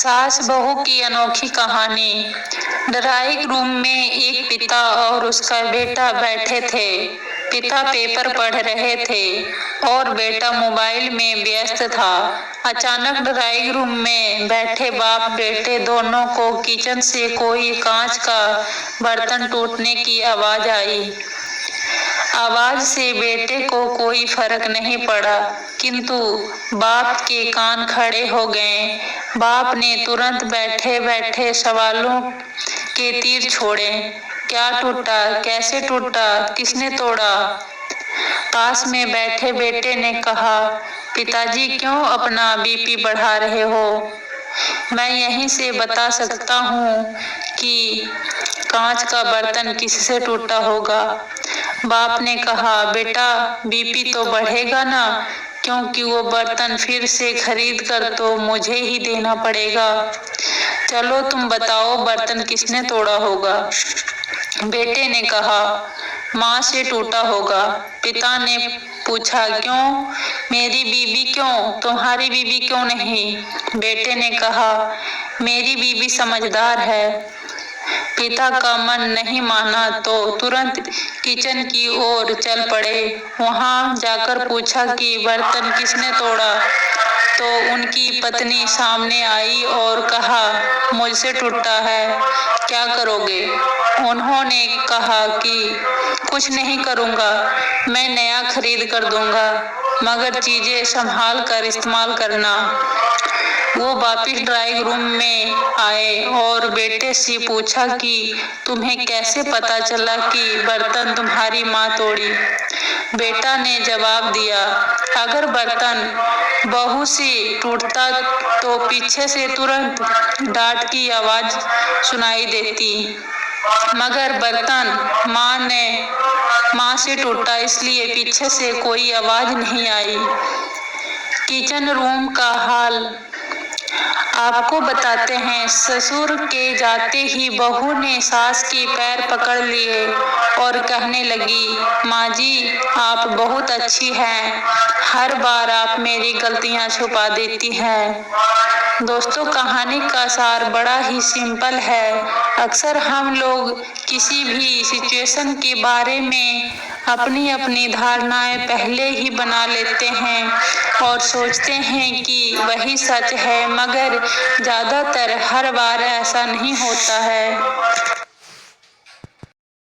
सास बहू की अनोखी कहानी। ड्राइंग रूम में एक पिता और उसका बेटा बैठे थे। पिता पेपर पढ़ रहे थे और बेटा मोबाइल में व्यस्त था। अचानक ड्राइंग रूम में बैठे बाप बेटे दोनों को किचन से कोई कांच का बर्तन टूटने की आवाज आई। आवाज से बेटे को कोई फर्क नहीं पड़ा, किंतु बाप के कान खड़े हो गए। बाप ने तुरंत बैठे बैठे सवालों के तीर छोड़े। क्या टूटा, कैसे टूटा, किसने तोड़ा? पास में बैठे बेटे ने कहा, पिताजी क्यों अपना बीपी बढ़ा रहे हो? मैं यहीं से बता सकता हूँ कि कांच का बर्तन किससे टूटा होगा। बाप ने कहा, बेटा बीपी तो बढ़ेगा ना, क्योंकि वो बर्तन फिर से खरीद कर तो मुझे ही देना पड़ेगा। चलो तुम बताओ, बर्तन किसने तोड़ा होगा? बेटे ने कहा, माँ से टूटा होगा। पिता ने पूछा, क्यों? मेरी बीवी क्यों, तुम्हारी बीवी क्यों नहीं? बेटे ने कहा, मेरी बीवी समझदार है। पिता का मन नहीं माना तो तुरंत किचन की ओर चल पड़े। वहां जाकर पूछा कि बर्तन किसने तोड़ा, तो उनकी पत्नी सामने आई और कहा, मुझसे टूटा है, क्या करोगे? उन्होंने कहा कि कुछ नहीं करूंगा, मैं नया खरीद कर दूंगा, मगर चीजें संभाल कर इस्तेमाल करना। वो वापिस ड्राइंग रूम में आए और बेटे से पूछा कि तुम्हें कैसे पता चला कि बर्तन तुम्हारी माँ तोड़ी? बेटा ने जवाब दिया, अगर बर्तन बहू से टूटता तो पीछे से तुरंत डांट की आवाज सुनाई देती, मगर बर्तन माँ से टूटा, इसलिए पीछे से कोई आवाज नहीं आई। किचन रूम का हाल आपको बताते हैं। ससुर के जाते ही बहू ने सास के पैर पकड़ लिए और कहने लगी, माँ जी आप बहुत अच्छी हैं, हर बार आप मेरी गलतियाँ छुपा देती हैं। दोस्तों, कहानी का सार बड़ा ही सिंपल है। अक्सर हम लोग किसी भी सिचुएशन के बारे में अपनी अपनी धारणाएं पहले ही बना लेते हैं और सोचते हैं कि वही सच है, मगर ज्यादातर हर बार ऐसा नहीं होता है।